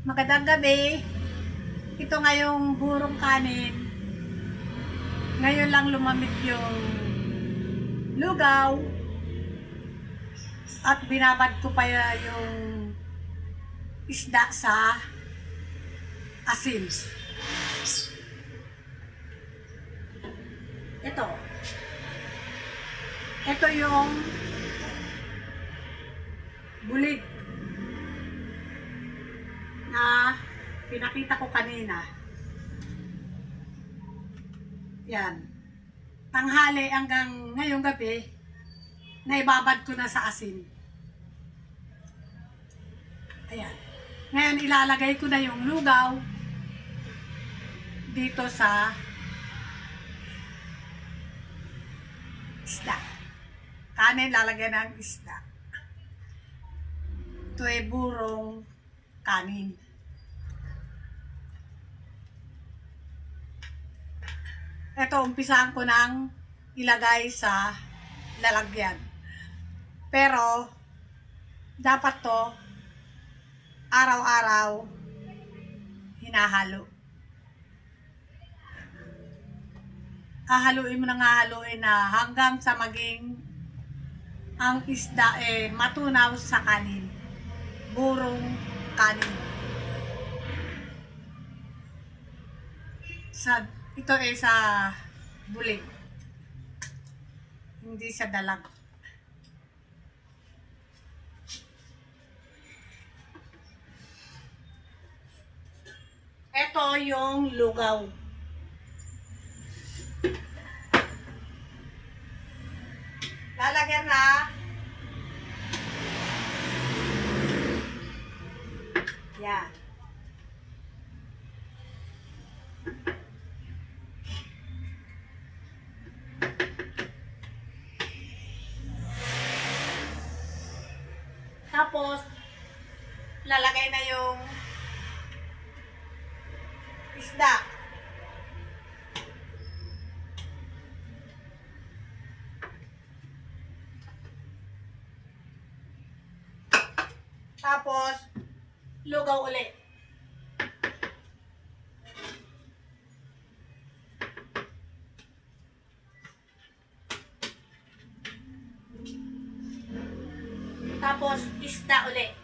Magandang gabi. Ito ngayong burong kanin. Ngayon lang lumamig yung lugaw. At binabad ko pa yung isda sa asin. Ito. Ito yung bulig na pinakita ko kanina. Yan. Tanghali hanggang ngayong gabi, naibabad ko na sa asin. Ayan. Ngayon ilalagay ko na yung lugaw dito sa isda. Kanin lalagyan ng isda. Ito ay burong kanin. Ito, umpisahan ko nang ilagay sa lalagyan. Pero, dapat to, araw-araw, hinahalo. Hahaluin mo nang hahaluin na hanggang sa maging ang isda matunaw sa kanin. Burong kanin. Ito sa bulig. Hindi sa dalag. Ito yung lugaw. Lalagyan na yan. Tapos lalagay na yung isda. Tapos lugaw ulit. Tapos isda ulit.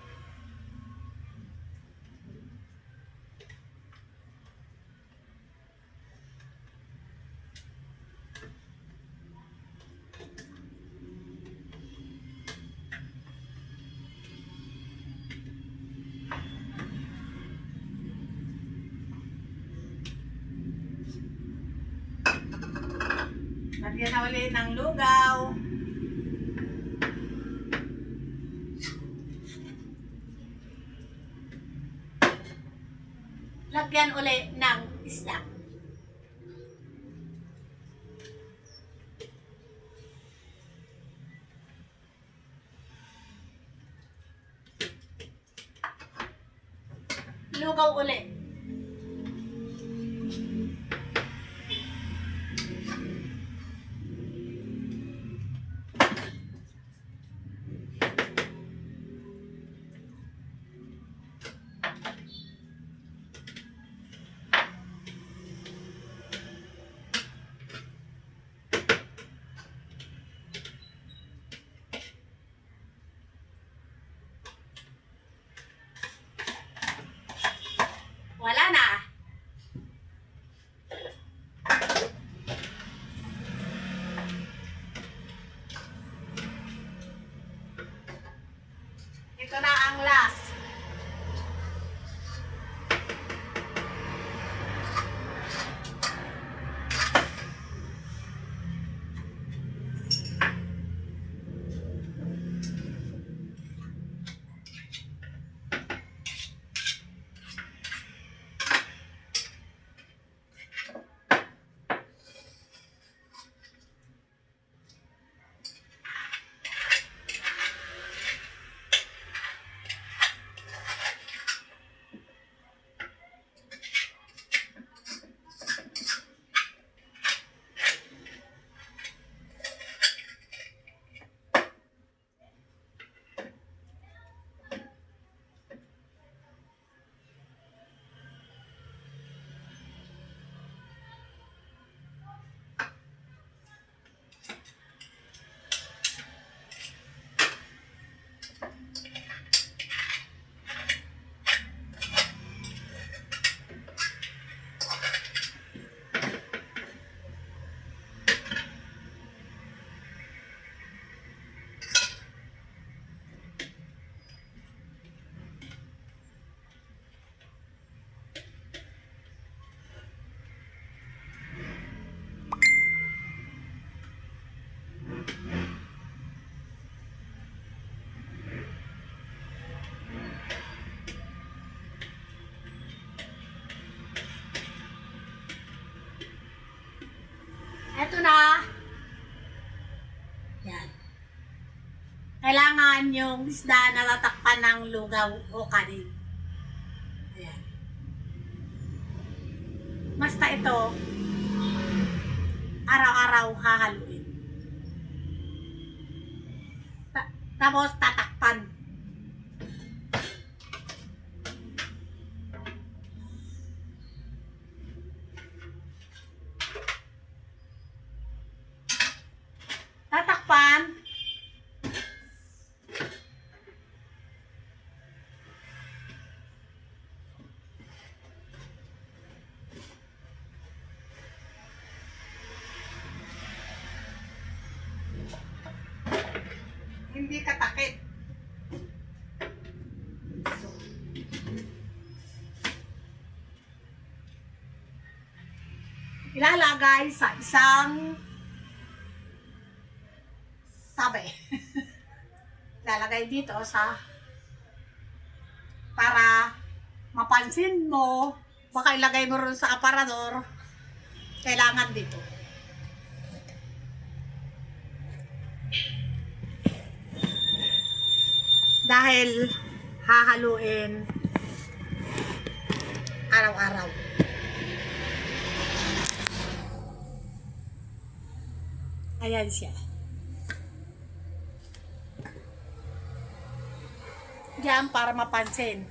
Lagyan na ulit ng lugaw. Lagyan ulit ng isda. Lugaw ulit. yung isda na tatakpan ng lugaw o kanin. Ayan. Basta ito, araw-araw hahaluin. Tapos tatakpan. Tatakpan. Hindi katakit. Ilalagay sa isang tabi. Ilalagay dito sa para mapansin mo, baka ilagay mo rin sa aparador, kailangan dito. Dahil hahaluin araw-araw. Ayan siya. Diyan para mapansin.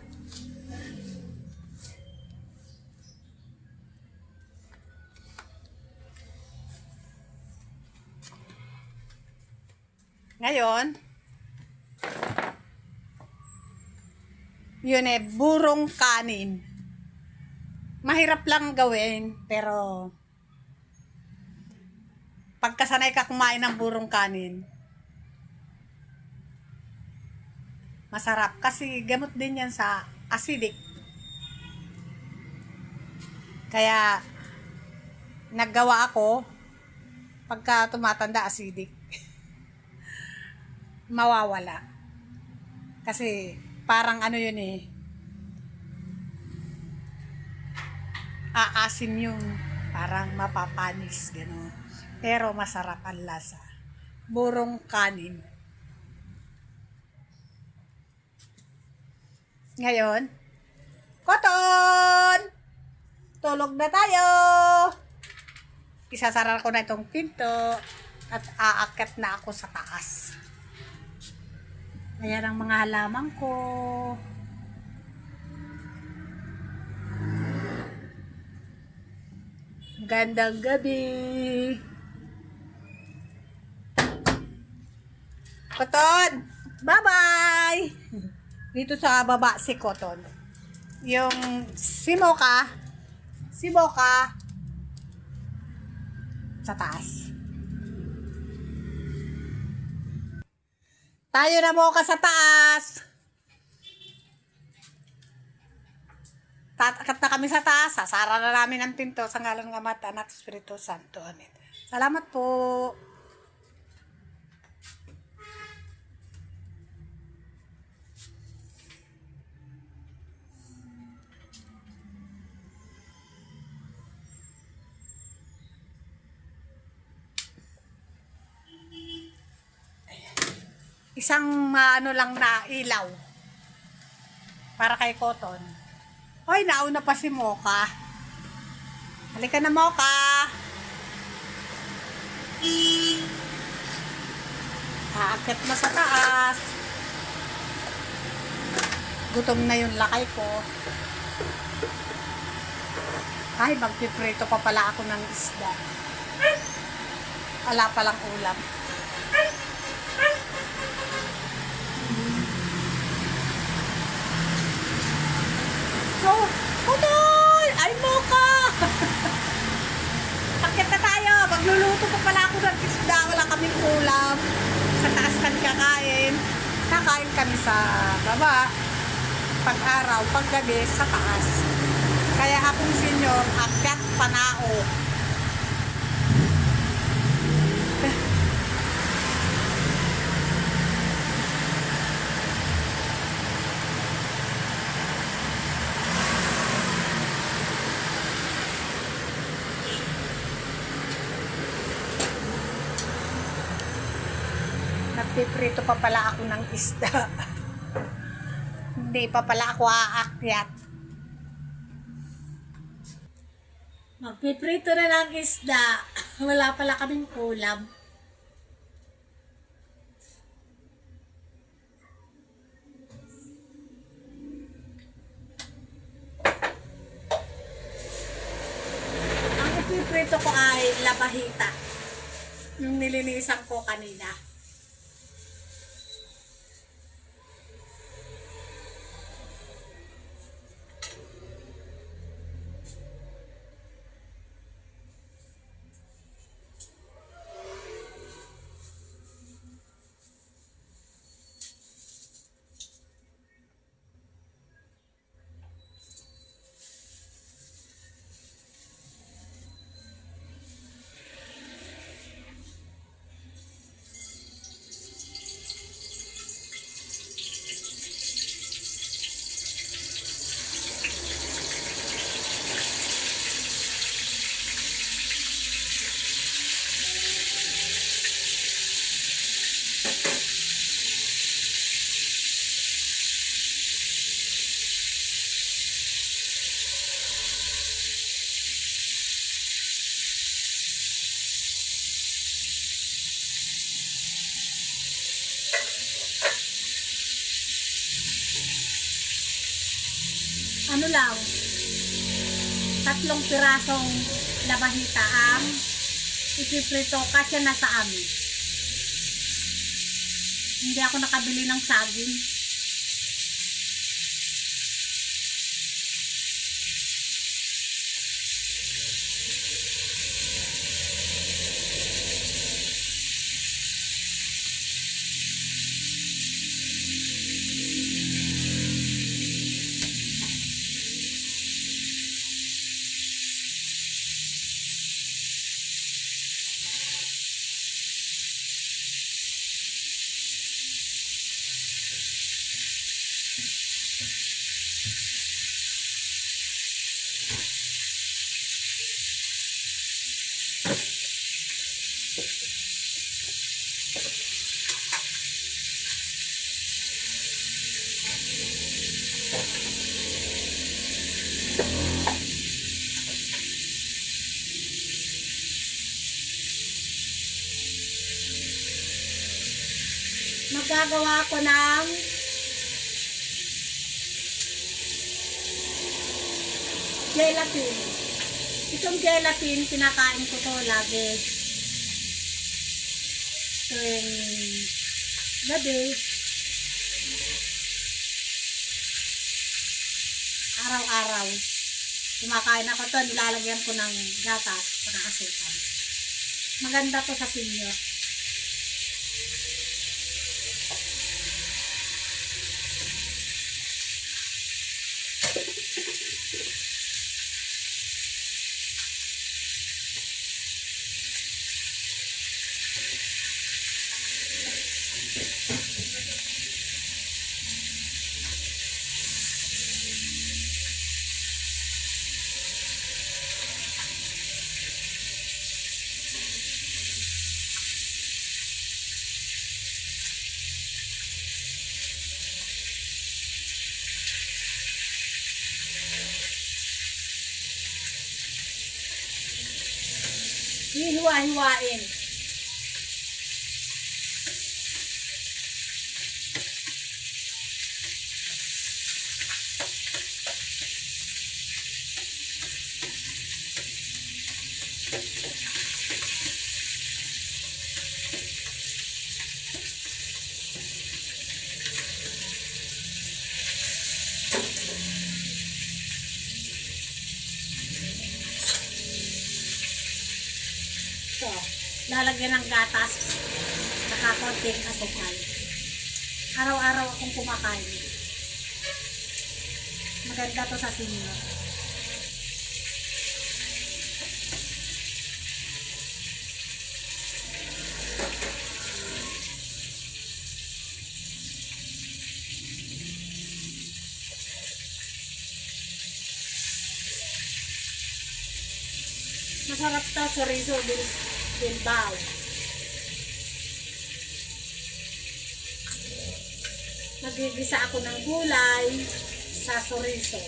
Ngayon, yun burong kanin. Mahirap lang gawin, pero pagkasanay ka kumain ng burong kanin, masarap. Kasi gamot din yan sa acidic. Kaya, naggawa ako, pagka tumatanda acidic, mawawala. Kasi, parang ano yun aasim yung parang mapapanis, gano'n. Pero masarap ang lasa. Burong kanin. Ngayon, Koton! Tulog na tayo! Isasara ko na itong pinto at aakyat na ako sa taas. Ayan ang mga halaman ko. Gandang gabi. Koton, bye-bye! Dito sa baba si Koton. Yung si Mocha sa taas. Tayo na Mocha sa taas. Tatakat na kami sa taas. Sasara na namin ang pinto sa ngalan ng Ama at Anak, Espiritu Santo. Amen. Salamat po. Isang ano lang na ilaw para kay Koton. Hoy, nauna pa si Mocha. Halika na, Mocha. Aakyat na sa taas. Gutom na yung lakay ko. Ay, magpiprito pa pala ako ng isda. Wala palang ulam. So, Koton! Ay, Mocha! Akit na tayo. Magluluto pa pala ako ng isda. Wala kaming ulam. Sa taas kami kakain. Kakain kami sa baba. Pag-araw, pag-gabi, sa taas. Kaya akong senyor, akyat panao. Magpiprito pa pala ako ng isda. Hindi pa pala ako aakyat. Magpiprito na ng isda. Wala pala kaming ulam. Ang ipiprito ko ay labahita. Yung nilinisan ko kanina. Ano lang, 3 pirasong labahita ang ipiprito kasi nasa amin. Hindi ako nakabili ng saging. Magagawa ko ng gelatin. Itong gelatin, kinakain ko to lagi. Tuwing gabi, araw-araw. Kumakain ako to, nilalagyan ko ng gatas para asukal. Maganda to sa senior. Hihiwa-hiwain. So, lalagyan ng gatas saka konting asukal. Araw-araw akong kumakain. Maganda to sa senior. Masarap to chorizo Bilbao. Nagigisa ako ng gulay sa chorizo.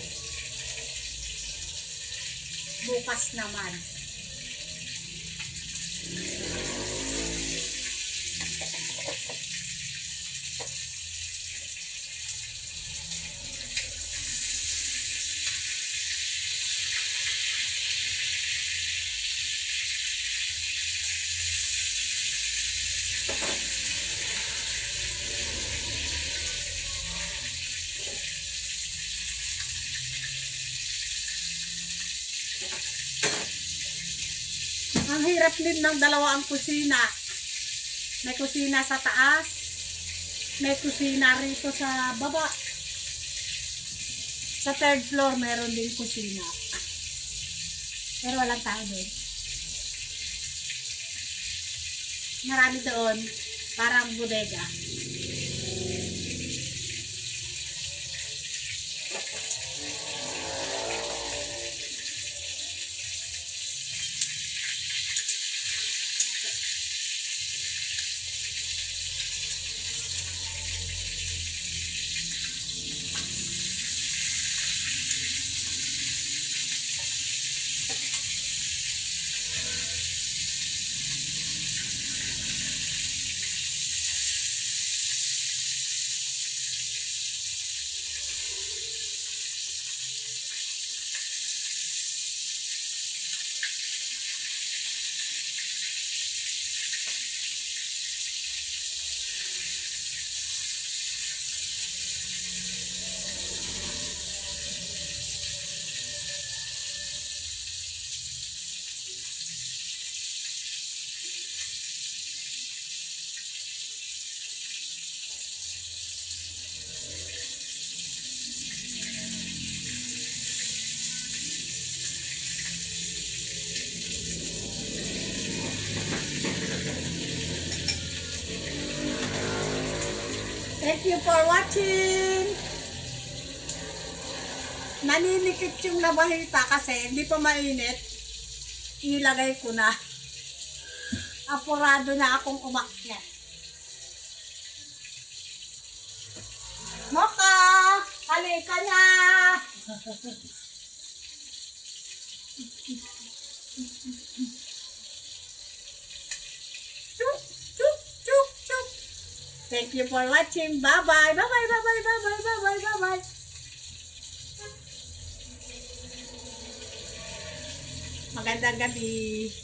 Bukas naman. Ang hirap din ng dalawa ang kusina. May kusina sa taas, may kusina rito sa baba. Sa third floor, meron din kusina. Pero walang tao doon. Marami doon, parang bodega. Thank you for watching. Naninikit yung labahita kasi hindi pa mainit. Ilagay ko na. Apurado na akong umakyat. Mocha! Halika na! Chup, chup, chup, chup. Thank you for watching. Bye-bye. Bye-bye, bye-bye, bye-bye, bye-bye, bye-bye. Magandang gabi.